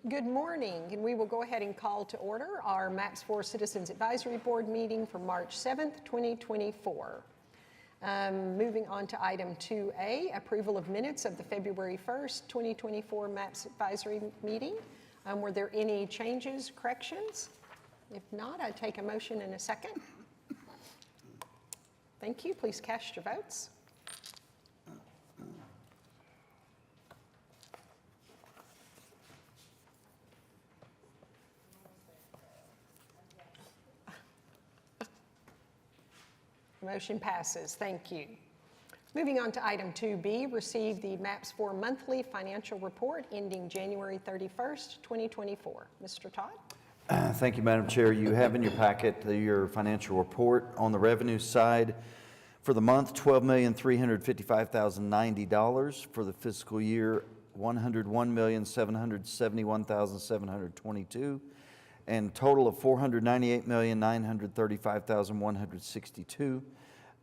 Good morning, and we will go ahead and call to order our MAPS 4 Citizens Advisory Board meeting for March 7th, 2024. Moving on to item 2A, approval of minutes of the February 1st, 2024 MAPS Advisory meeting. Were there any changes, corrections? If not, I'd take a motion in a second. Thank you. Please cast your votes. Motion passes. Thank you. Moving on to item 2B, receive the MAPS 4 monthly financial report ending January 31st, 2024. Mr. Todd? Thank you, Madam Chair. You have in your packet your financial report. On the revenue side, for the month, $12,355,090. For the fiscal year, $101,771,722. And total of $498,935,162.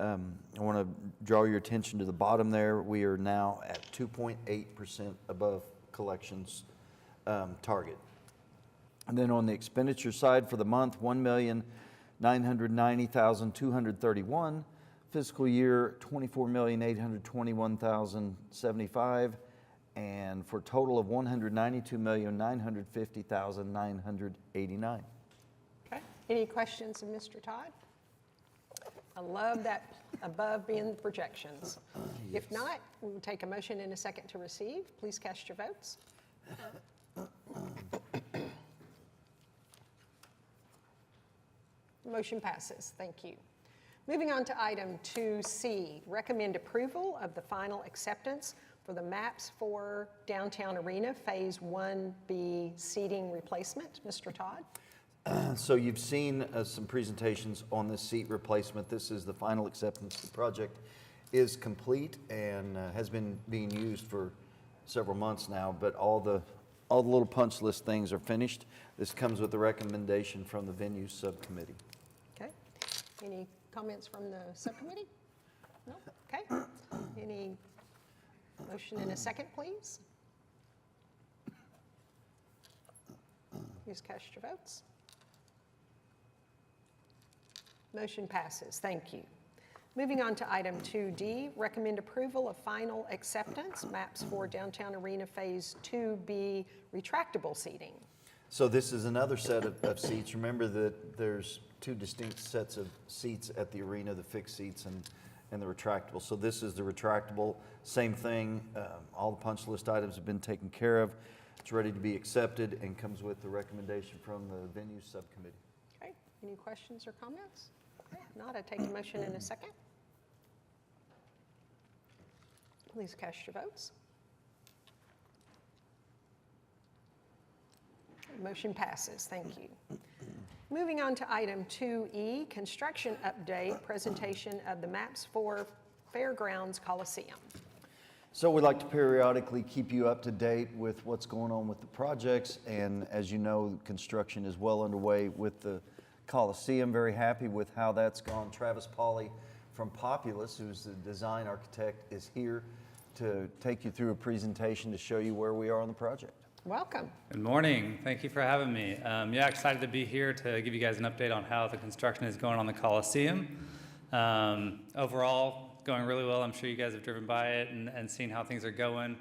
I want to draw your attention to the bottom there. We are now at 2.8% above collections target. And then on the expenditure side for the month, $1,990,231. Fiscal year, $24,821,075. And for a total of $192,950,989. Okay. Any questions of Mr. Todd? I love that above being projections. Yes. If not, we will take a motion in a second to receive. Please cast your votes. Motion passes. Thank you. Moving on to item 2C, recommend approval of the final acceptance for the MAPS 4 Downtown Arena Phase 1B seating replacement. Mr. Todd? So you've seen some presentations on this seat replacement. This is the final acceptance. The project is complete and has been being used for several months now, but all the little punch list things are finished. This comes with the recommendation from the venue subcommittee. Okay. Any comments from the subcommittee? No? Okay. Any motion in a second, please? Please cast your votes. Motion passes. Thank you. Moving on to item 2D, recommend approval of final acceptance, MAPS 4 Downtown Arena Phase 2B retractable seating. So this is another set of seats. Remember that there's two distinct sets of seats at the arena, the fixed seats and the retractable. So this is the retractable, same thing. All the punch list items have been taken care of. It's ready to be accepted and comes with the recommendation from the venue subcommittee. Okay, any questions or comments? Okay. If not, I take a motion in a second. Please cast your votes. Motion passes. Thank you. Moving on to item 2E, construction update, presentation of the MAPS 4 Fairgrounds Coliseum. So we'd like to periodically keep you up to date with what's going on with the projects. And as you know, construction is well underway with the Coliseum. Very happy with how that's gone. Travis Pauley from Populous, who's the design architect, is here to take you through a presentation to show you where we are on the project. Welcome. Good morning. Thank you for having me. Yeah, excited to be here to give you guys an update on how the construction is going on the Coliseum. Overall, going really well. I'm sure you guys have driven by it and seen how things are going.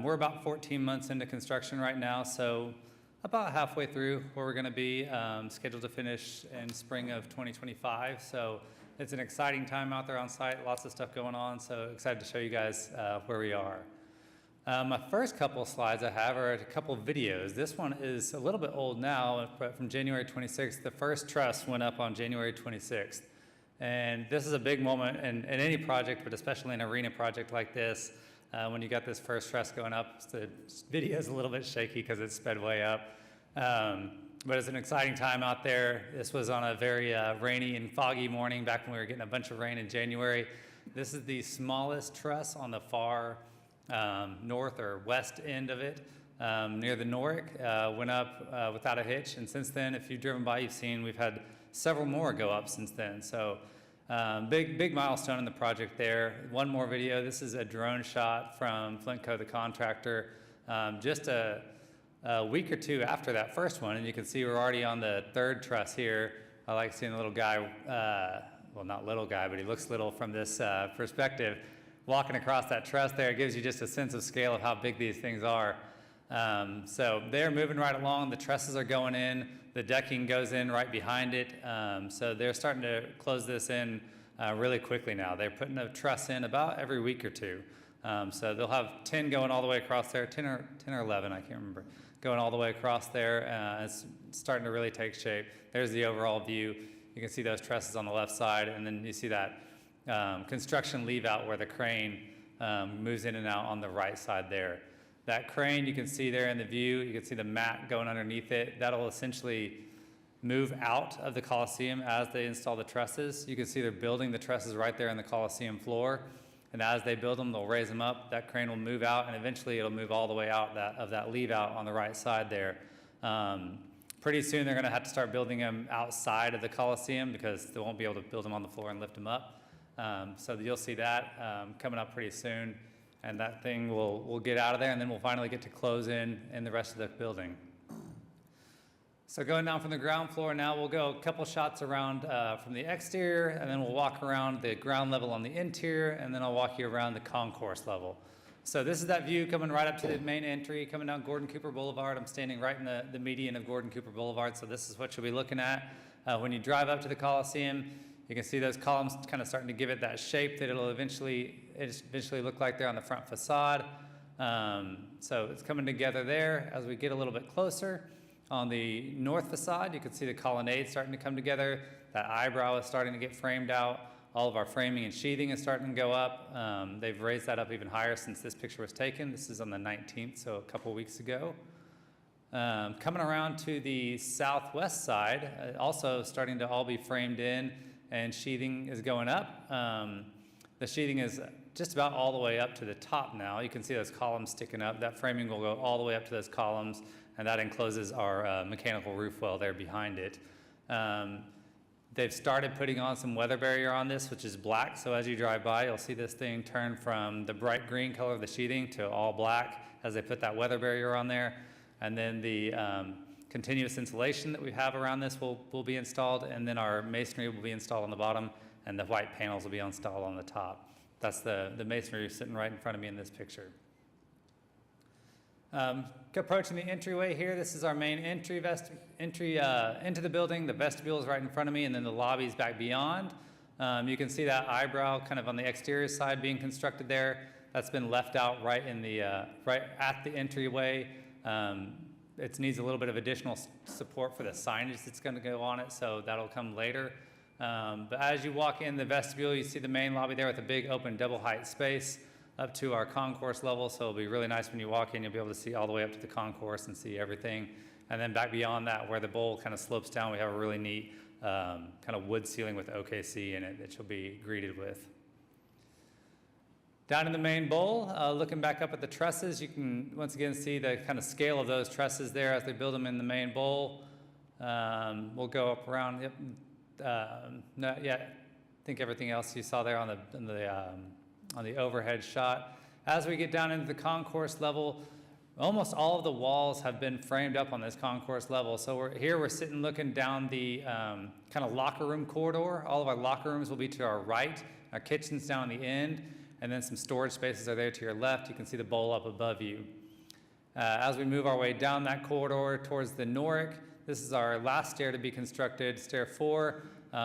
We're about 14 months into construction right now, so about halfway through where we're going to be, scheduled to finish in spring of 2025. So it's an exciting time out there on site, lots of stuff going on, so excited to show you guys where we are. My first couple of slides I have are a couple of videos. This one is a little bit old now, but from January 26th. The first truss went up on January 26th. And this is a big moment in any project, but especially an arena project like this. When you got this first truss going up, the video is a little bit shaky because it's sped way up. But it's an exciting time out there. This was on a very rainy and foggy morning back when we were getting a bunch of rain in January. This is the smallest truss on the far north or west end of it, near the Norick. Went up without a hitch, and since then, if you've driven by, you've seen we've had several more go up since then. So big milestone in the project there. One more video. This is a drone shot from Flintco, the contractor. Just a a week or two after that first one, and you can see we're already on the third truss here. I like seeing the little guy, well, not little guy, but he looks little from this perspective, walking across that truss there. It gives you just a sense of scale of how big these things are. So they're moving right along. The trusses are going in. The decking goes in right behind it. So they're starting to close this in really quickly now. They're putting a truss in about every week or two. So they'll have 10 going all the way across there, 10 or 11, I can't remember, going all the way across there. It's starting to really take shape. There's the overall view. You can see those trusses on the left side, and then you see that construction leave out where the crane moves in and out on the right side there. That crane you can see there in the view, you can see the mat going underneath it. That'll essentially move out of the Coliseum as they install the trusses. You can see they're building the trusses right there on the Coliseum floor. And as they build them, they'll raise them up. That crane will move out, and eventually it'll move all the way out of that leave out on the right side there. Pretty soon they're going to have to start building them outside of the Coliseum because they won't be able to build them on the floor and lift them up. So you'll see that coming up pretty soon, and that thing will get out of there, and then we'll finally get to close in the rest of the building. So going down from the ground floor now, we'll go a couple shots around from the exterior, and then we'll walk around the ground level on the interior, and then I'll walk you around the concourse level. So this is that view coming right up to the main entry, coming down Gordon Cooper Boulevard. I'm standing right in the median of Gordon Cooper Boulevard, so this is what you'll be looking at. When you drive up to the Coliseum, you can see those columns kind of starting to give it that shape that it'll eventually look like there on the front facade. So it's coming together there. As we get a little bit closer, on the north facade, you can see the colonnade starting to come together. That eyebrow is starting to get framed out. All of our framing and sheathing is starting to go up. They've raised that up even higher since this picture was taken. This is on the 19th, so a couple weeks ago. Coming around to the southwest side, also starting to all be framed in, and sheathing is going up. The sheathing is just about all the way up to the top now. You can see those columns sticking up. That framing will go all the way up to those columns, and that encloses our mechanical roof well there behind it. They've started putting on some weather barrier on this, which is black, so as you drive by, you'll see this thing turn from the bright green color of the sheathing to all black as they put that weather barrier on there. And then the continuous insulation that we have around this will be installed, and then our masonry will be installed on the bottom, and the white panels will be installed on the top. That's the masonry sitting right in front of me in this picture. Approaching the entryway here, this is our main entry into the building. The vestibule is right in front of me, and then the lobby is back beyond. You can see that eyebrow kind of on the exterior side being constructed there. That's been left out right at the entryway. It needs a little bit of additional support for the signage that's going to go on it, so that'll come later. But as you walk in the vestibule, you see the main lobby there with a big open double height space up to our concourse level, so it'll be really nice when you walk in. You'll be able to see all the way up to the concourse and see everything. And then back beyond that, where the bowl kind of slopes down, we have a really neat kind of wood ceiling with OKC in it that you'll be greeted with. Down in the main bowl, looking back up at the trusses, you can once again see the kind of scale of those trusses there as they build them in the main bowl. We'll go up around, yep, not yet. I think everything else you saw there on the overhead shot. As we get down into the concourse level, almost all of the walls have been framed up on this concourse level. So we're sitting looking down the kind of locker room corridor. All of our locker rooms will be to our right. Our kitchen's down on the end, and then some storage spaces are there to your left. You can see the bowl up above you. As we move our way down that corridor towards the Noric, this is our last stair to be constructed, stair 4.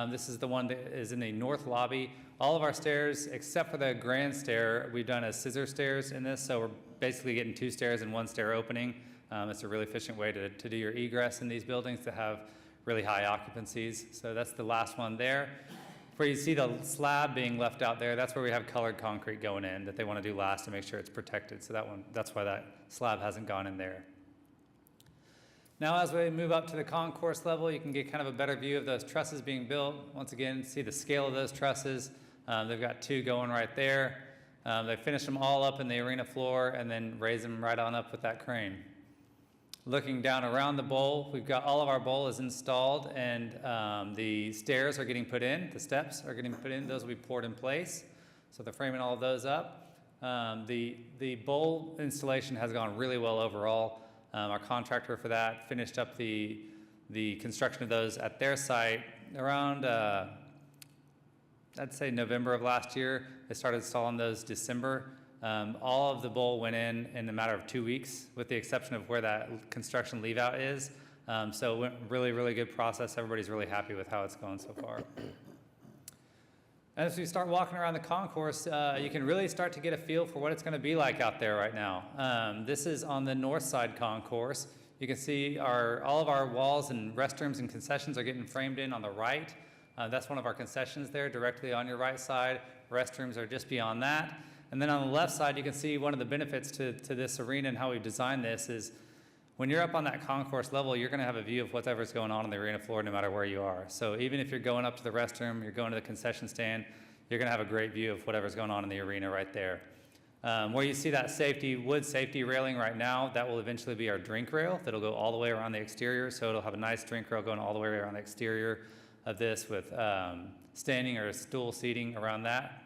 This is the one that is in the north lobby. All of our stairs, except for the grand stair, we've done as scissor stairs in this, so we're basically getting 2 stairs and 1 stair opening. It's a really efficient way to do your egress in these buildings to have really high occupancies. So that's the last one there. Where you see the slab being left out there, that's where we have colored concrete going in that they want to do last to make sure it's protected. So that's why that slab hasn't gone in there. Now as we move up to the concourse level, you can get kind of a better view of those trusses being built. Once again, see the scale of those trusses. They've got 2 going right there. They finished them all up in the arena floor and then raise them right on up with that crane. Looking down around the bowl, we've got all of our bowl is installed, and the stairs are getting put in. The steps are getting put in. Those will be poured in place. So they're framing all of those up. The bowl installation has gone really well overall. Our contractor for that finished up the construction of those at their site around, I'd say November of last year. They started installing those December. All of the bowl went in a matter of 2 weeks, with the exception of where that construction leave out is. So it went really, really good process. Everybody's really happy with how it's going so far. And as we start walking around the concourse, you can really start to get a feel for what it's going to be like out there right now. This is on the north side concourse. You can see all of our walls and restrooms and concessions are getting framed in on the right. That's one of our concessions there, directly on your right side. Restrooms are just beyond that. And then on the left side, you can see one of the benefits to this arena and how we've designed this is when you're up on that concourse level, you're going to have a view of whatever's going on the arena floor no matter where you are. So even if you're going up to the restroom, you're going to the concession stand, you're going to have a great view of whatever's going on in the arena right there. Where you see that wood safety railing right now, that will eventually be our drink rail that'll go all the way around the exterior. So it'll have a nice drink rail going all the way around the exterior of this with standing or stool seating around that.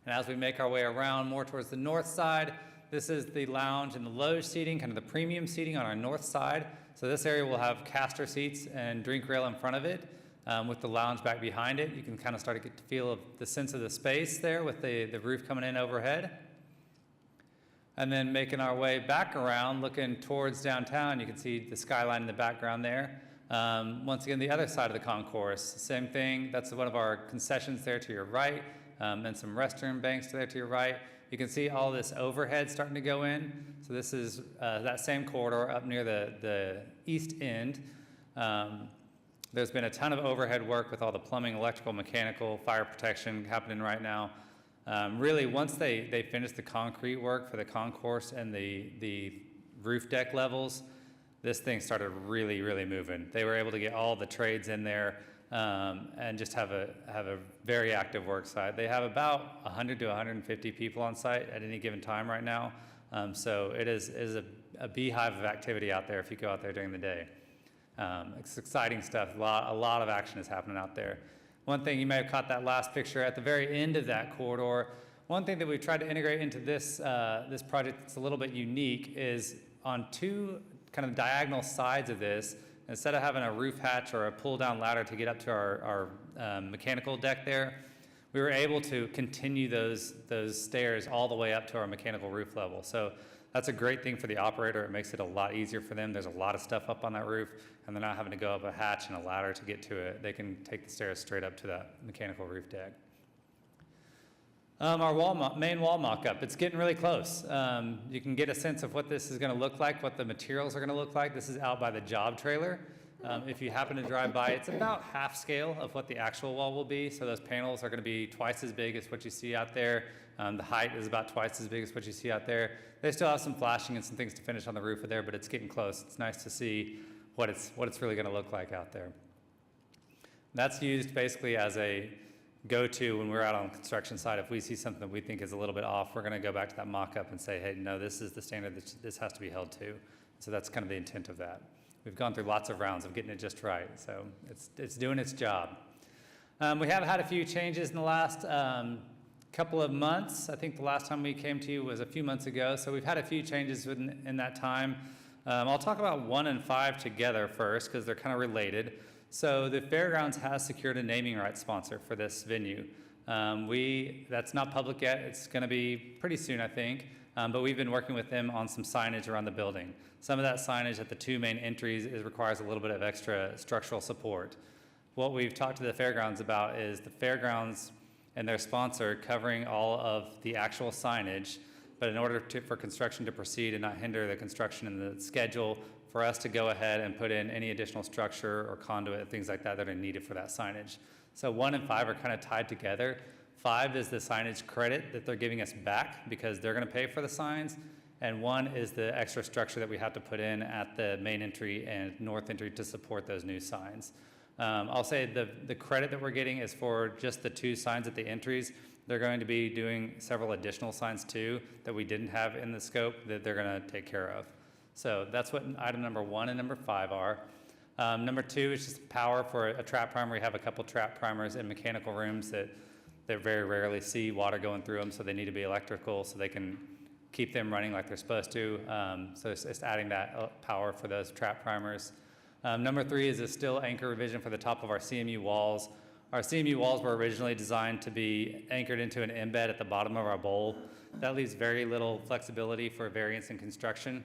And as we make our way around more towards the north side, this is the lounge and the loge seating, kind of the premium seating on our north side. So this area will have caster seats and drink rail in front of it with the lounge back behind it. You can kind of start to get the feel of the sense of the space there with the roof coming in overhead. And then making our way back around, looking towards downtown, you can see the skyline in the background there. Once again, the other side of the concourse, same thing. That's one of our concessions there to your right. And some restroom banks there to your right. You can see all this overhead starting to go in. So this is that same corridor up near the east end. There's been a ton of overhead work with all the plumbing, electrical, mechanical, fire protection happening right now. Really, once they finished the concrete work for the concourse and the roof deck levels, this thing started really, really moving. They were able to get all the trades in there. And just have a very active work site. They have about 100 to 150 people on site at any given time right now. So it is a beehive of activity out there if you go out there during the day. It's exciting stuff. A lot of action is happening out there. One thing, you may have caught that last picture at the very end of that corridor. One thing that we've tried to integrate into this project that's a little bit unique is on two kind of diagonal sides of this. Instead of having a roof hatch or a pull-down ladder to get up to our mechanical deck there, we were able to continue those stairs all the way up to our mechanical roof level. So that's a great thing for the operator. It makes it a lot easier for them. There's a lot of stuff up on that roof, and they're not having to go up a hatch and a ladder to get to it. They can take the stairs straight up to that mechanical roof deck. Our main wall mock-up, it's getting really close. You can get a sense of what this is going to look like, what the materials are going to look like. This is out by the job trailer. If you happen to drive by, it's about half scale of what the actual wall will be. So those panels are going to be twice as big as what you see out there. The height is about twice as big as what you see out there. They still have some flashing and some things to finish on the roof of there, but it's getting close. It's nice to see what it's really going to look like out there. That's used basically as a go-to when we're out on the construction site. If we see something that we think is a little bit off, we're going to go back to that mock-up and say, hey, no, this is the standard that this has to be held to. So that's kind of the intent of that. We've gone through lots of rounds of getting it just right, so it's doing its job. We have had a few changes in the last couple of months. I think the last time we came to you was a few months ago, so we've had a few changes in that time. I'll talk about 1 and 5 together first because they're kind of related. So the Fairgrounds has secured a naming rights sponsor for this venue. That's not public yet. It's going to be pretty soon, I think. But we've been working with them on some signage around the building. Some of that signage at the two main entries requires a little bit of extra structural support. What we've talked to the Fairgrounds about is the Fairgrounds and their sponsor covering all of the actual signage, but in order for construction to proceed and not hinder the construction and the schedule, for us to go ahead and put in any additional structure or conduit and things like that that are needed for that signage. So 1 and 5 are kind of tied together. 5 is the signage credit that they're giving us back because they're going to pay for the signs. And 1 is the extra structure that we have to put in at the main entry and north entry to support those new signs. I'll say the credit that we're getting is for just the 2 signs at the entries. They're going to be doing several additional signs too that we didn't have in the scope that they're going to take care of. So that's what item number 1 and number 5 are. Number 2 is just power for a trap primer. We have a couple trap primers in mechanical rooms that very rarely see water going through them, so they need to be electrical so they can keep them running like they're supposed to. So it's adding that power for those trap primers. Number 3 is a steel anchor revision for the top of our CMU walls. Our CMU walls were originally designed to be anchored into an embed at the bottom of our bowl. That leaves very little flexibility for variance in construction.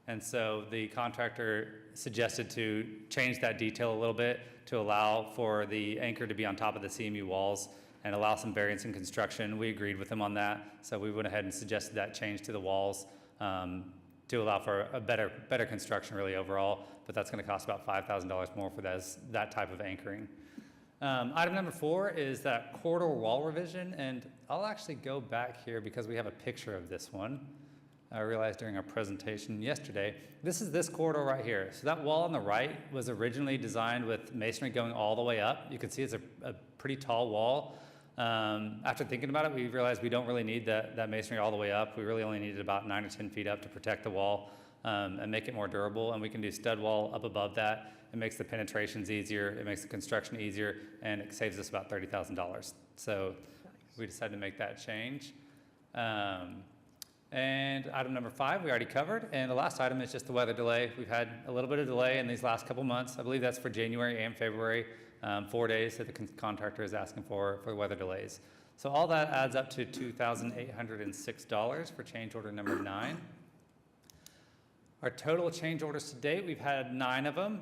And so the contractor suggested to change that detail a little bit to allow for the anchor to be on top of the CMU walls and allow some variance in construction. We agreed with him on that, so we went ahead and suggested that change to the walls to allow for a better construction really overall, but that's gonna cost about $5,000 more for that type of anchoring. Item number 4 is that corridor wall revision, and I'll actually go back here because we have a picture of this one. I realized during our presentation yesterday, this is this corridor right here. So that wall on the right was originally designed with masonry going all the way up. You can see it's a pretty tall wall. After thinking about it, we realized we don't really need that masonry all the way up. We really only needed about 9 or 10 feet up to protect the wall and make it more durable. And we can do stud wall up above that. It makes the penetrations easier, it makes the construction easier, and it saves us about $30,000. So we decided to make that change. And item number 5, we already covered. And the last item is just the weather delay. We've had a little bit of delay in these last couple months. I believe that's for January and February, 4 days that the contractor is asking for weather delays. So all that adds up to $2,806 for change order number 9. Our total change orders to date, we've had 9 of them.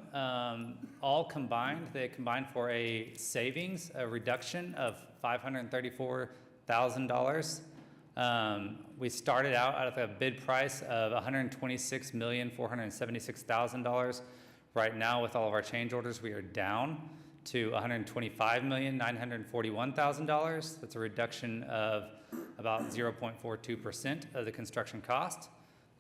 All combined, they combined for a savings, a reduction of $534,000. We started out at a bid price of $126,476,000. Right now, with all of our change orders, we are down to $125,941,000. That's a reduction of about 0.42% of the construction cost.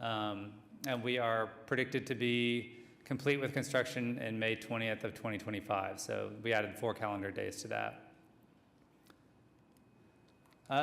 And we are predicted to be complete with construction in May 20th of 2025. So we added 4 calendar days to that.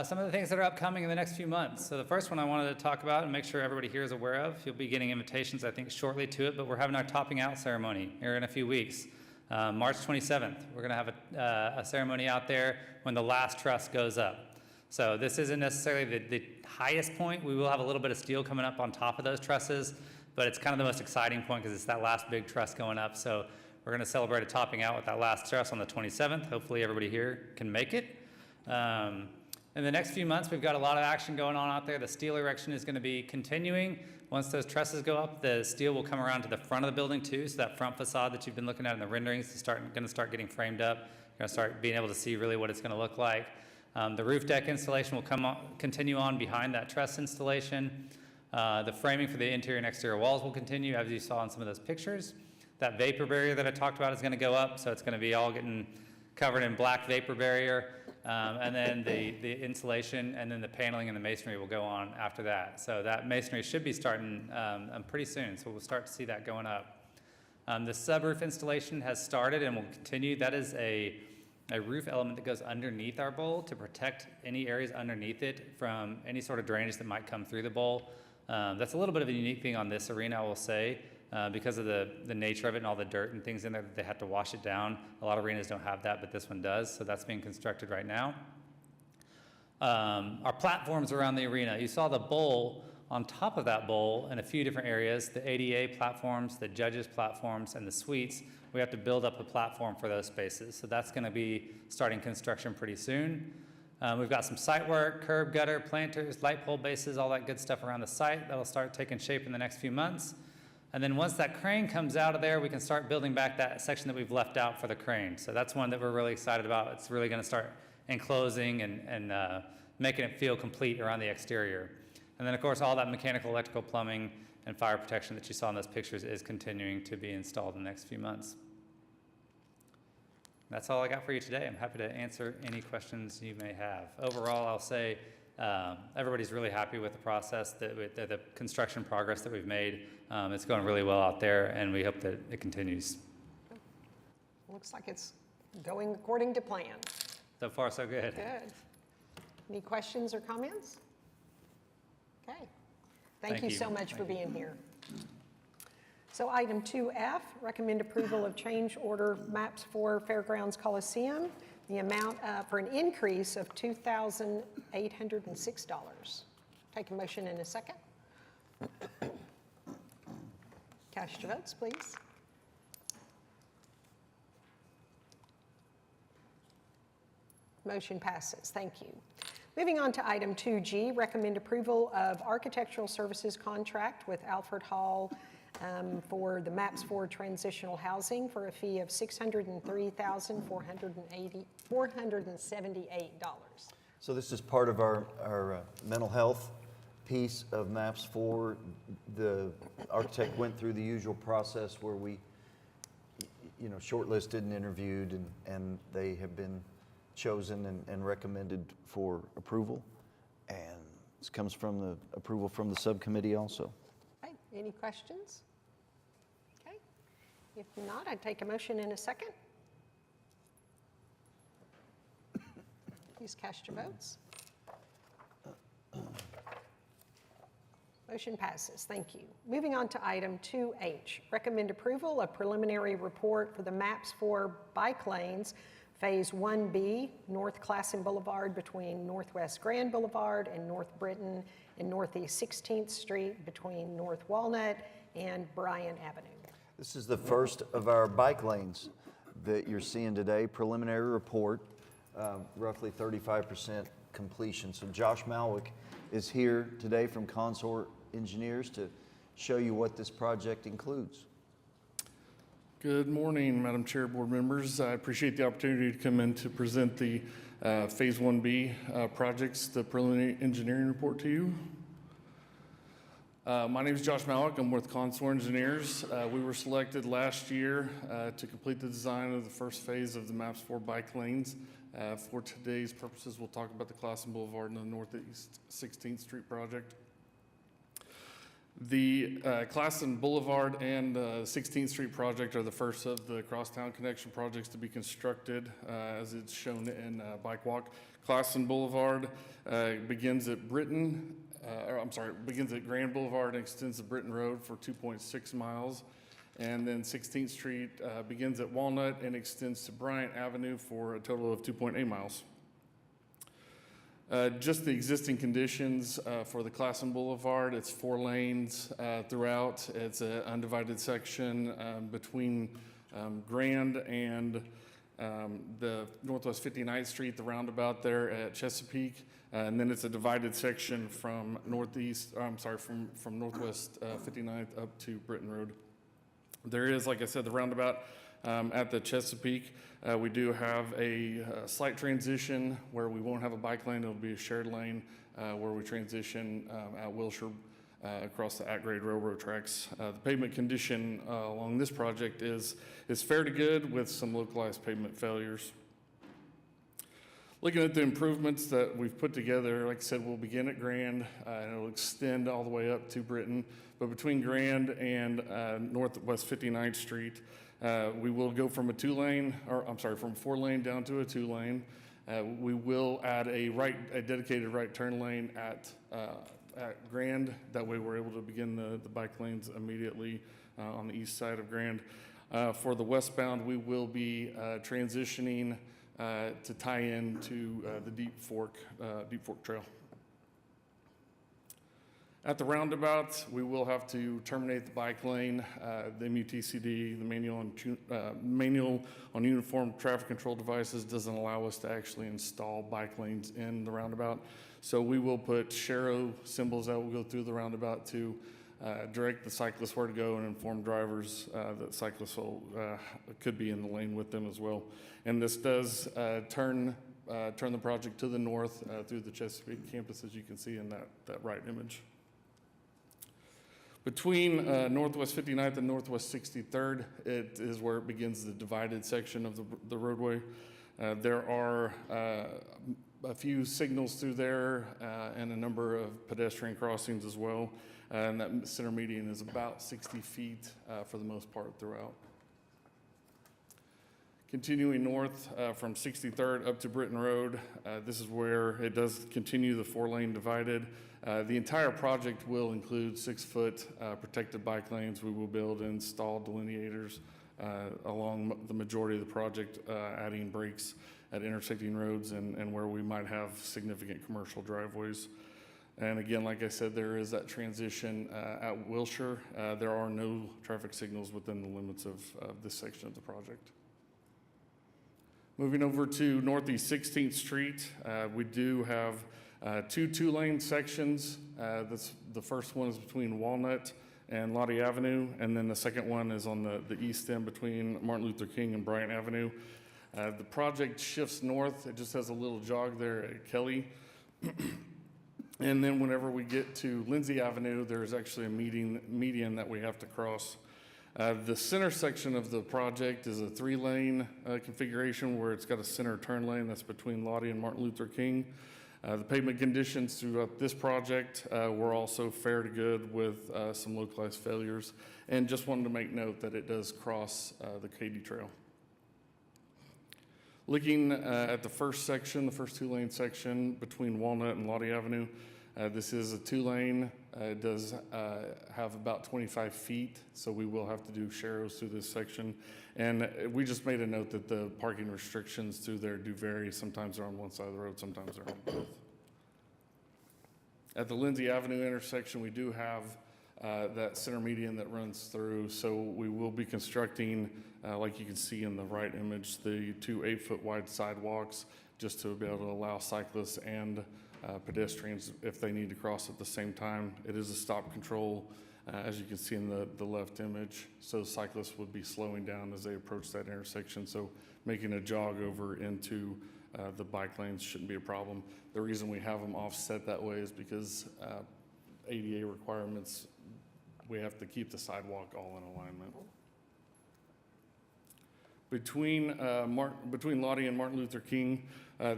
Some of the things that are upcoming in the next few months. So the first one I wanted to talk about and make sure everybody here is aware of, you'll be getting invitations, I think, shortly to it, but we're having our topping out ceremony here in a few weeks. March 27th, we're gonna have a ceremony out there when the last truss goes up. So this isn't necessarily the highest point. We will have a little bit of steel coming up on top of those trusses, but it's kind of the most exciting point because it's that last big truss going up. So we're gonna celebrate a topping out with that last truss on the 27th. Hopefully everybody here can make it. In the next few months, we've got a lot of action going on out there. The steel erection is going to be continuing. Once those trusses go up, the steel will come around to the front of the building too. So that front facade that you've been looking at in the renderings is going to start getting framed up. You're going to start being able to see really what it's going to look like. The roof deck installation will continue on behind that truss installation. The framing for the interior and exterior walls will continue, as you saw in some of those pictures. That vapor barrier that I talked about is going to go up, so it's going to be all getting covered in black vapor barrier. And then the insulation and then the paneling and the masonry will go on after that. So that masonry should be starting pretty soon, so we'll start to see that going up. The subroof installation has started and will continue. That is a roof element that goes underneath our bowl to protect any areas underneath it from any sort of drainage that might come through the bowl. That's a little bit of a unique thing on this arena, I will say. Because of the nature of it and all the dirt and things in there, they have to wash it down. A lot of arenas don't have that, but this one does, so that's being constructed right now. Our platforms around the arena, you saw the bowl. On top of that bowl in a few different areas, the ADA platforms, the judges platforms, and the suites, we have to build up a platform for those spaces. So that's gonna be starting construction pretty soon. We've got some site work, curb, gutter, planters, light pole bases, all that good stuff around the site. That'll start taking shape in the next few months. And then once that crane comes out of there, we can start building back that section that we've left out for the crane. So that's one that we're really excited about. It's really gonna start enclosing and making it feel complete around the exterior. And then of course, all that mechanical, electrical, plumbing, and fire protection that you saw in those pictures is continuing to be installed in the next few months. That's all I got for you today. I'm happy to answer any questions you may have. Overall, I'll say everybody's really happy with the process, the construction progress that we've made. It's going really well out there, and we hope that it continues. Looks like it's going according to plan. So far, so good. Good. Any questions or comments? Okay. Thank you so much for being here. So item 2F, recommend approval of change order maps for Fairgrounds Coliseum, the amount for an increase of $2,806. Take a motion in a second. Cast your votes, please. Motion passes. Thank you. Moving on to item 2G, recommend approval of architectural services contract with Alfred Hall for the MAPS 4 transitional housing for a fee of $603,478. So this is part of our mental health piece of MAPS 4. The architect went through the usual process where we, shortlisted and interviewed, and they have been chosen and recommended for approval. And this comes from the approval from the subcommittee also. Okay, any questions? Okay, if not, I'd take a motion in a second. Please cast your votes. Motion passes. Thank you. Moving on to item 2H, recommend approval of preliminary report for the MAPS 4 bike lanes, Phase 1B, North Classen Boulevard between Northwest Grand Boulevard and North Britton, and Northeast 16th Street between North Walnut and Bryan Avenue. This is the first of our bike lanes that you're seeing today. Preliminary report, roughly 35% completion. So Josh Malwick is here today from Consort Engineers to show you what this project includes. Good morning, Madam Chair, board members. I appreciate the opportunity to come in to present the Phase 1B projects, the preliminary engineering report to you. My name is Josh Malwick. I'm with Consort Engineers. We were selected last year to complete the design of the first phase of the MAPS 4 bike lanes. For today's purposes, we'll talk about the Classen Boulevard and the Northeast 16th Street project. The Classen Boulevard and 16th Street project are the first of the crosstown connection projects to be constructed, as it's shown in Bike Walk. Classen Boulevard begins at Grand Boulevard and extends to Britton Road for 2.6 miles. And then 16th Street begins at Walnut and extends to Bryant Avenue for a total of 2.8 miles. Just the existing conditions for the Classen Boulevard, it's 4 lanes throughout. It's an undivided section between Grand and the Northwest 59th Street, the roundabout there at Chesapeake. And then it's a divided section from Northwest 59th up to Britton Road. There is, like I said, the roundabout at the Chesapeake. We do have a slight transition where we won't have a bike lane. It'll be a shared lane where we transition at Wilshire across the at-grade railroad tracks. The pavement condition along this project is fair to good with some localized pavement failures. Looking at the improvements that we've put together, like I said, we'll begin at Grand and it'll extend all the way up to Britton. But between Grand and Northwest 59th Street, we will go from a 4-lane down to a 2-lane. We will add a dedicated right turn lane at Grand. That way we're able to begin the bike lanes immediately on the east side of Grand. For the westbound, we will be transitioning to tie in to the Deep Fork Trail. At the roundabouts, we will have to terminate the bike lane. The MUTCD, the manual on uniform traffic control devices, doesn't allow us to actually install bike lanes in the roundabout. So we will put Shero symbols that will go through the roundabout to direct the cyclists where to go and inform drivers that cyclists could be in the lane with them as well. And this does turn the project to the north through the Chesapeake campus, as you can see in that right image. Between Northwest 59th and Northwest 63rd, it is where it begins the divided section of the roadway. There are a few signals through there and a number of pedestrian crossings as well. And that center median is about 60 feet for the most part throughout. Continuing north from 63rd up to Britton Road, this is where it does continue the 4-lane divided. The entire project will include 6-foot protected bike lanes. We will build and install delineators along the majority of the project, adding brakes at intersecting roads and where we might have significant commercial driveways. And again, like I said, there is that transition at Wilshire. There are no traffic signals within the limits of this section of the project. Moving over to Northeast 16th Street, we do have two-lane sections. The first one is between Walnut and Lottie Avenue, and then the second one is on the east end between Martin Luther King and Bryant Avenue. The project shifts north. It just has a little jog there at Kelly. And then whenever we get to Lindsay Avenue, there's actually a median that we have to cross. The center section of the project is a 3-lane configuration where it's got a center turn lane that's between Lottie and Martin Luther King. The pavement conditions throughout this project were also fair to good with some localized failures. And just wanted to make note that it does cross the Katy Trail. Looking at the first section, the first 2-lane section between Walnut and Lottie Avenue, this is a 2-lane. It does have about 25 feet, so we will have to do sharrows through this section. And we just made a note that the parking restrictions through there do vary. Sometimes they're on one side of the road, sometimes they're on both. At the Lindsay Avenue intersection, we do have that center median that runs through, so we will be constructing, like you can see in the right image, the 2 8-foot wide sidewalks just to be able to allow cyclists and pedestrians if they need to cross at the same time. It is a stop control, as you can see in the left image, so cyclists would be slowing down as they approach that intersection, so making a jog over into the bike lanes shouldn't be a problem. The reason we have them offset that way is because ADA requirements, we have to keep the sidewalk all in alignment. Between Lottie and Martin Luther King,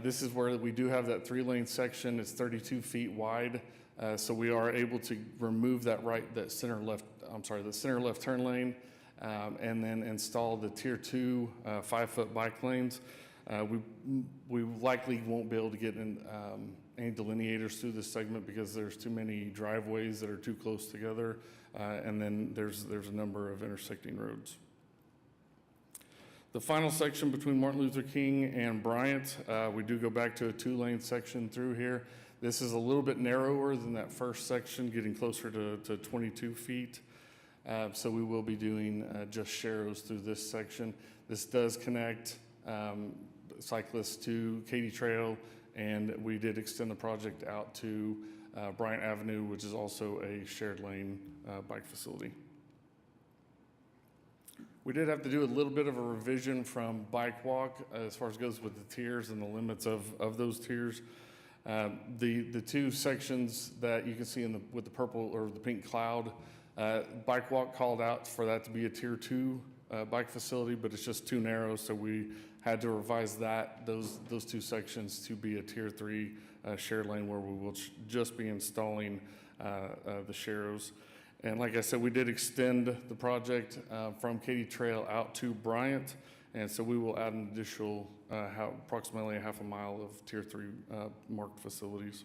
this is where we do have that 3-lane section. It's 32 feet wide, so we are able to remove the center left turn lane, and then install the tier 2 5-foot bike lanes. We likely won't be able to get in any delineators through this segment because there's too many driveways that are too close together, and then there's a number of intersecting roads. The final section between Martin Luther King and Bryant, we do go back to a 2-lane section through here. This is a little bit narrower than that first section, getting closer to 22 feet. So we will be doing just sharrows through this section. This does connect cyclists to Katy Trail, and we did extend the project out to Bryant Avenue, which is also a shared lane bike facility. We did have to do a little bit of a revision from Bike Walk as far as goes with the tiers and the limits of those tiers. The 2 sections that you can see with the purple or the pink cloud, Bike Walk called out for that to be a tier 2 bike facility, but it's just too narrow, so we had to revise those 2 sections to be a tier 3 shared lane where we will just be installing the sharrows. And like I said, we did extend the project from Katy Trail out to Bryant, and so we will add an additional approximately a half a mile of tier 3 marked facilities.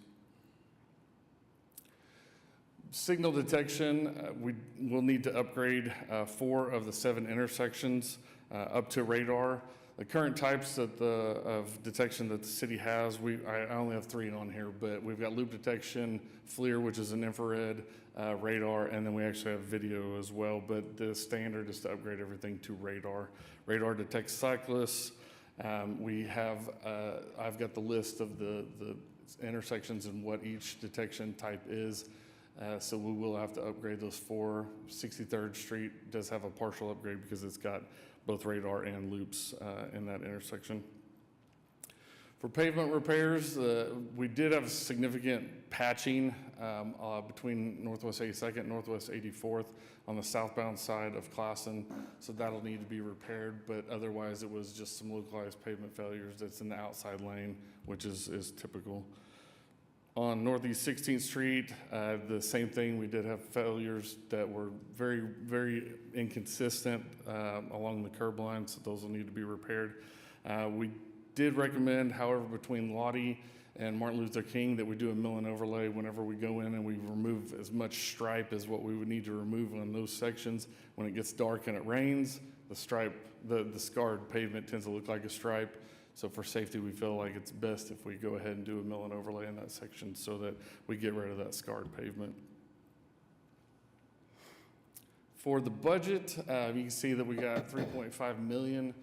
Signal detection, we will need to upgrade 4 of the 7 intersections up to radar. The current types of detection that the city has, I only have 3 on here, but we've got loop detection, FLIR, which is an infrared, radar, and then we actually have video as well, but the standard is to upgrade everything to radar. Radar detects cyclists. I've got the list of the intersections and what each detection type is. So we will have to upgrade those 4. 63rd Street does have a partial upgrade because it's got both radar and loops in that intersection. For pavement repairs, we did have significant patching between Northwest 82nd and Northwest 84th on the southbound side of Classen, so that'll need to be repaired, but otherwise it was just some localized pavement failures that's in the outside lane, which is typical. On Northeast 16th Street, the same thing. We did have failures that were very, very inconsistent along the curb lines. So those will need to be repaired. We did recommend, however, between Lottie and Martin Luther King that we do a mill and overlay whenever we go in and we remove as much stripe as what we would need to remove on those sections. When it gets dark and it rains, the stripe, the scarred pavement tends to look like a stripe. So for safety, we feel like it's best if we go ahead and do a mill and overlay in that section so that we get rid of that scarred pavement. For the budget, you can see that we got 3.5 million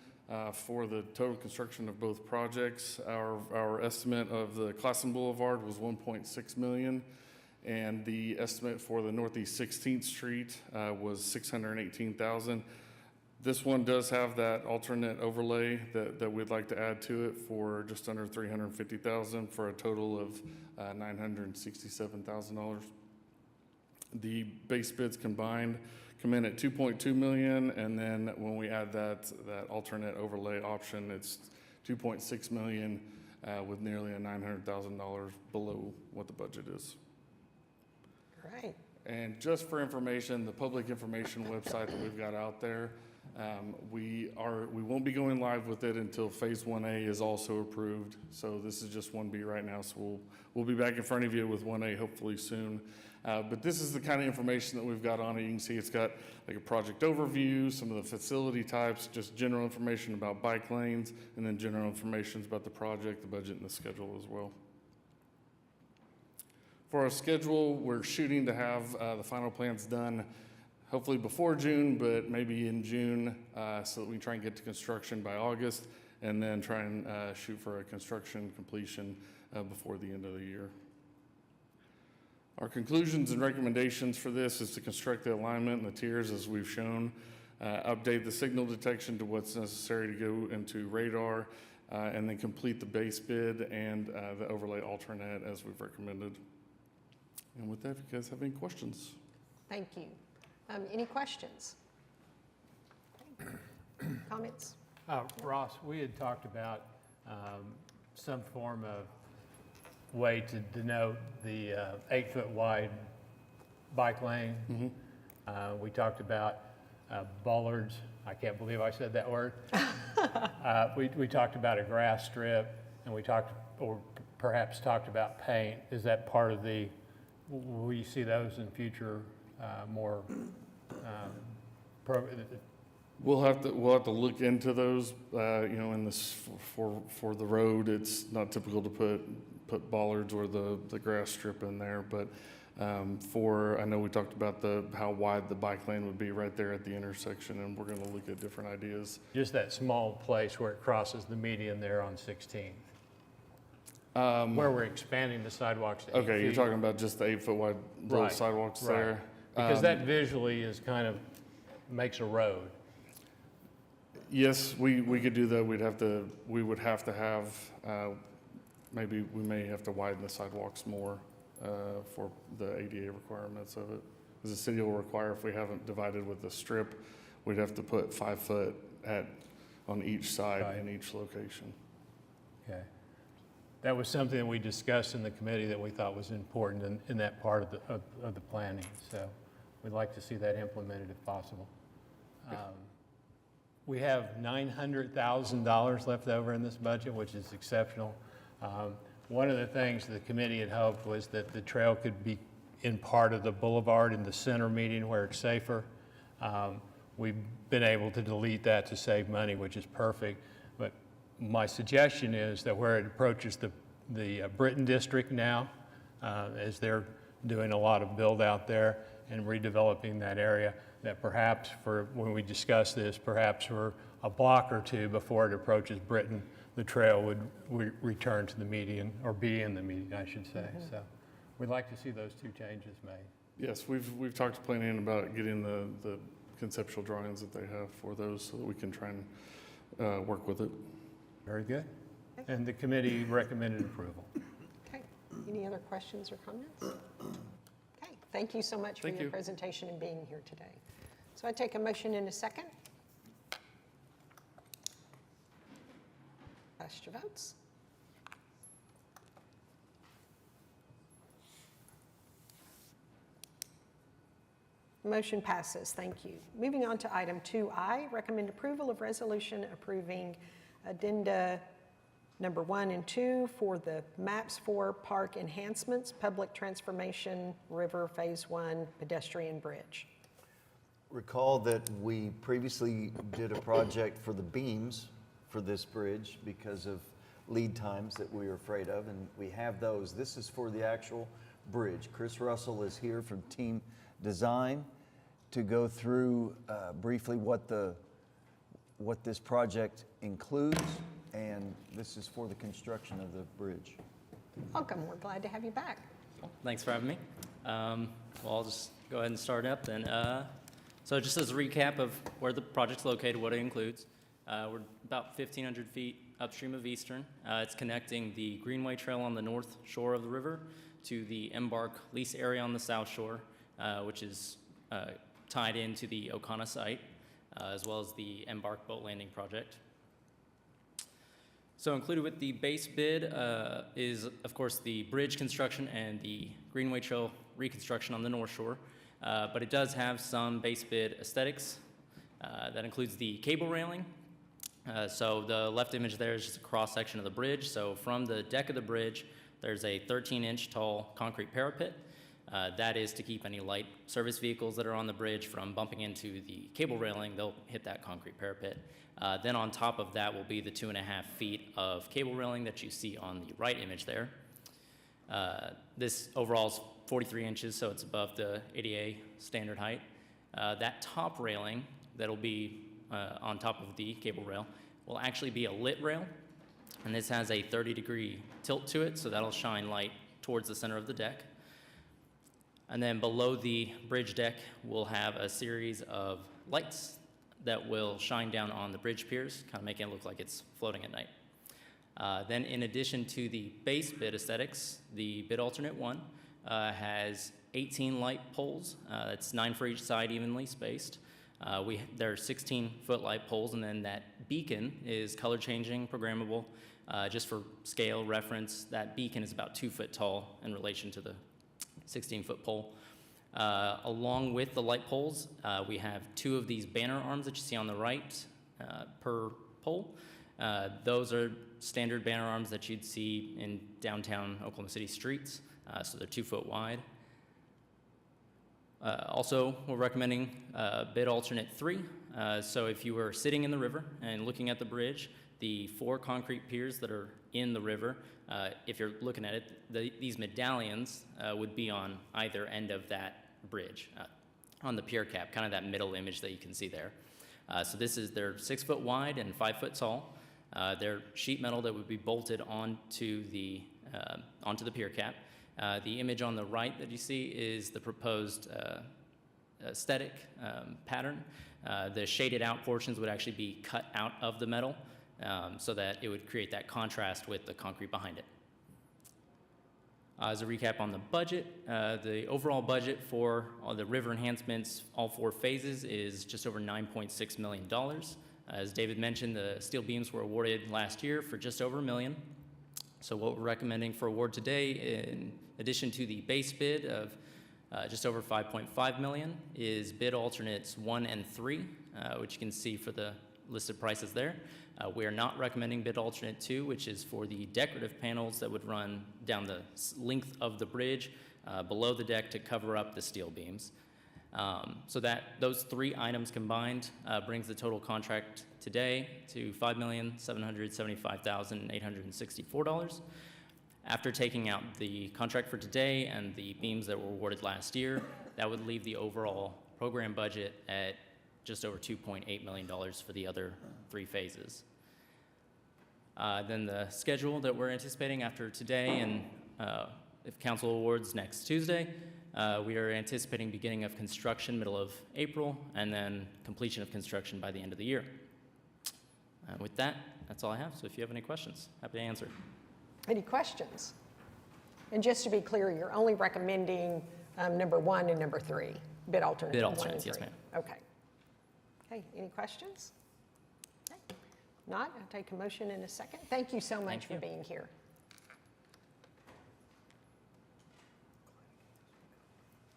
for the total construction of both projects. Our estimate of the Classen Boulevard was 1.6 million, and the estimate for the Northeast 16th Street was 618,000. This one does have that alternate overlay that we'd like to add to it for just under 350,000 for a total of $967,000. The base bids combined come in at 2.2 million, and then when we add that alternate overlay option, it's 2.6 million with nearly a $900,000 below what the budget is. Great. And just for information, the public information website that we've got out there, we won't be going live with it until Phase 1A is also approved. So this is just 1B right now, so we'll be back in front of you with 1A hopefully soon. But this is the kind of information that we've got on it. You can see it's got like a project overview, some of the facility types, just general information about bike lanes, and then general information about the project, the budget, and the schedule as well. For our schedule, we're shooting to have the final plans done hopefully before June, but maybe in June, so that we can try and get to construction by August, and then try and shoot for a construction completion before the end of the year. Our conclusions and recommendations for this is to construct the alignment and the tiers as we've shown, update the signal detection to what's necessary to go into radar, and then complete the base bid and the overlay alternate as we've recommended. And with that, if you guys have any questions. Thank you. Any questions? Comments? Ross, we had talked about some form of way to denote the 8-foot wide bike lane. We talked about bollards. I can't believe I said that word. We talked about a grass strip, and we talked, or perhaps talked about paint. Is that part of the, will you see those in future more We'll have to look into those. In this for the road, it's not typical to put bollards or the grass strip in there, but I know we talked about how wide the bike lane would be right there at the intersection, and we're going to look at different ideas. just that small place where it crosses the median there on 16th, where we're expanding the sidewalks to 8 Okay, you're feet. talking about just the 8-foot wide little Right, sidewalks right. there. Because that visually is kind of makes a road. Yes, we could do that. We would have to have, maybe we may have to widen the sidewalks more for the ADA requirements of it. Because the city will require, if we haven't divided with the strip, we'd have to put 5 foot on each side Right. in each location. Okay. That was something that we discussed in the committee that we thought was important in that part of the planning. So we'd like to see that implemented if possible. We have $900,000 left over in this budget, which is exceptional. One of the things the committee had hoped was that the trail could be in part of the boulevard in the center median where it's safer. We've been able to delete that to save money, which is perfect. But my suggestion is that where it approaches the Britton district now, as they're doing a lot of build out there and redeveloping that area, that perhaps when we discuss this, perhaps for a block or two before it approaches Britton, the trail would return to the median, or be in the median, I should say. So we'd like to see those two changes made. Yes, we've talked to planning about getting the conceptual drawings that they have for those so that we can try and work with it. Very good. And the committee recommended approval. Okay. Any other questions or comments? Okay. Thank you so much for Thank your you. presentation and being here today. So I take a motion in a second. Cast your votes. Motion passes. Thank you. Moving on to item 2I, recommend approval of resolution approving addenda number 1 and 2 for the MAPS 4 Park Enhancements, Public Transformation River Phase 1 Pedestrian Bridge. Recall that we previously did a project for the beams for this bridge because of lead times that we were afraid of, and we have those. This is for the actual bridge. Chris Russell is here from Team Design to go through briefly what this project includes, and this is for the construction of the bridge. Welcome, we're glad to have you back. Thanks for having me. Well, I'll just go ahead and start up then. So just as a recap of where the project's located, what it includes, we're about 1,500 feet upstream of Eastern. It's connecting the Greenway Trail on the north shore of the river to the Embark lease area on the south shore, which is tied into the Okana site, as well as the Embark boat landing project. So included with the base bid is, of course, the bridge construction and the Greenway Trail reconstruction on the North Shore, but it does have some base bid aesthetics. That includes the cable railing. So the left image there is just a cross-section of the bridge. So from the deck of the bridge, there's a 13-inch tall concrete parapet. That is to keep any light service vehicles that are on the bridge from bumping into the cable railing. They'll hit that concrete parapet. Then on top of that will be the 2.5 feet of cable railing that you see on the right image there. This overall is 43 inches, so it's above the ADA standard height. That top railing that'll be on top of the cable rail will actually be a lit rail, and this has a 30-degree tilt to it, so that'll shine light towards the center of the deck. And then below the bridge deck, we'll have a series of lights that will shine down on the bridge piers, kind of making it look like it's floating at night. Then in addition to the base bid aesthetics, the bid alternate 1 has 18 light poles. That's 9 for each side, evenly spaced. There are 16-foot light poles, and then that beacon is color changing, programmable. Just for scale reference, that beacon is about 2 foot tall in relation to the 16-foot pole. Along with the light poles, we have 2 of these banner arms that you see on the right per pole. Those are standard banner arms that you'd see in downtown Oklahoma City streets, so they're 2 foot wide. Also, we're recommending bid alternate 3. So if you were sitting in the river and looking at the bridge, the 4 concrete piers that are in the river, if you're looking at it, these medallions would be on either end of that bridge, on the pier cap, kind of that middle image that you can see there. So they're 6 foot wide and 5 foot tall. They're sheet metal that would be bolted onto the pier cap. The image on the right that you see is the proposed aesthetic pattern. The shaded out portions would actually be cut out of the metal so that it would create that contrast with the concrete behind it. As a recap on the budget, the overall budget for all the river enhancements, all 4 phases, is just over $9.6 million. As David mentioned, the steel beams were awarded last year for just over $1 million. So what we're recommending for award today, in addition to the base bid of just over $5.5 million, is bid alternates 1 and 3, which you can see for the listed prices there. We are not recommending bid alternate 2, which is for the decorative panels that would run down the length of the bridge below the deck to cover up the steel beams. So those 3 items combined brings the total contract today to $5,775,864. After taking out the contract for today and the beams that were awarded last year, that would leave the overall program budget at just over $2.8 million for the other 3 phases. Then the schedule that we're anticipating after today, and if council awards next Tuesday, we are anticipating beginning of construction middle of April, and then completion of construction by the end of the year. With that, that's all I have. So if you have any questions, happy to answer. Any questions? And just to be clear, you're only recommending number 1 and number 3, bid alternate. Bid 1 and alternates, yes, 3. ma'am. Okay. Okay, any questions? Okay. Not, I'll take a motion in a second. Thank you so much for being here.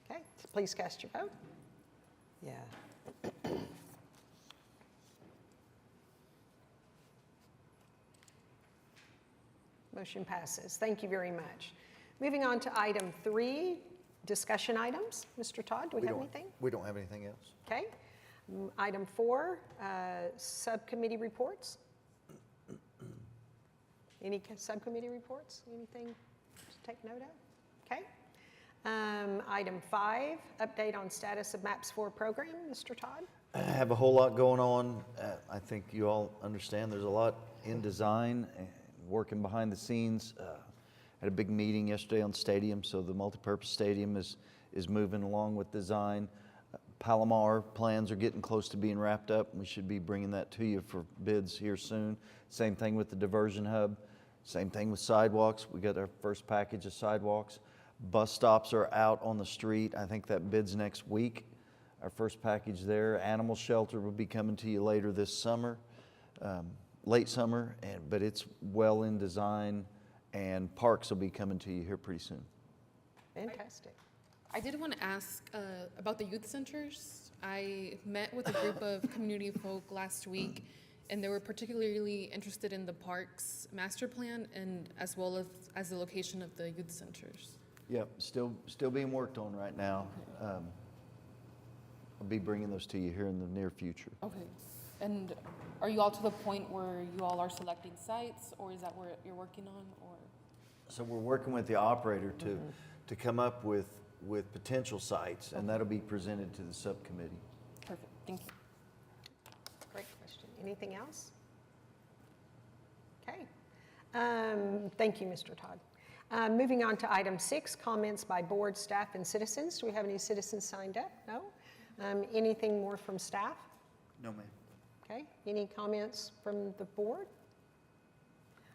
Okay, please cast your vote. Yeah. Motion passes. Thank you very much. Moving on to item 3, discussion items. Mr. Todd, do we have anything? We don't have anything else. Okay. Item 4, subcommittee reports. Any subcommittee reports? Anything to take note of? Okay. Item 5, update on status of MAPS 4 program. Mr. Todd? I have a whole lot going on. I think you all understand there's a lot in design, working behind the scenes. Had a big meeting yesterday on stadium, so the multipurpose stadium is moving along with design. Palomar plans are getting close to being wrapped up. We should be bringing that to you for bids here soon. Same thing with the diversion hub. Same thing with sidewalks. We got our first package of sidewalks. Bus stops are out on the street. I think that bids next week. Our first package there. Animal shelter will be coming to you later this summer, late summer, but it's well in design, and parks will be coming to you here pretty soon. Fantastic. I did want to ask about the youth centers. I met with a group of community folk last week, and they were particularly interested in the parks master plan and as well as the location of the youth centers. Yep, still being worked on right now. I'll be bringing those to you here in the near future. Okay. And are you all to the point where you all are selecting sites, or is that where you're working on, or? So we're working with the operator to come up with potential sites, and that'll be presented to the subcommittee. Perfect, thank you. Great question. Anything else? Okay. Thank you, Mr. Todd. Moving on to item 6, comments by board, staff, and citizens. Do we have any citizens signed up? No? Anything more from staff? No, ma'am. Okay. Any comments from the board?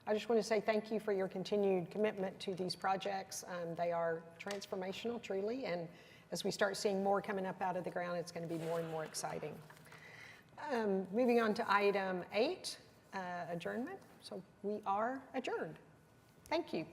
I just want to say thank you for your continued commitment to these projects. They are transformational, truly, and as we start seeing more coming up out of the ground, it's going to be more and more exciting. Moving on to item 8, adjournment. So we are adjourned. Thank you.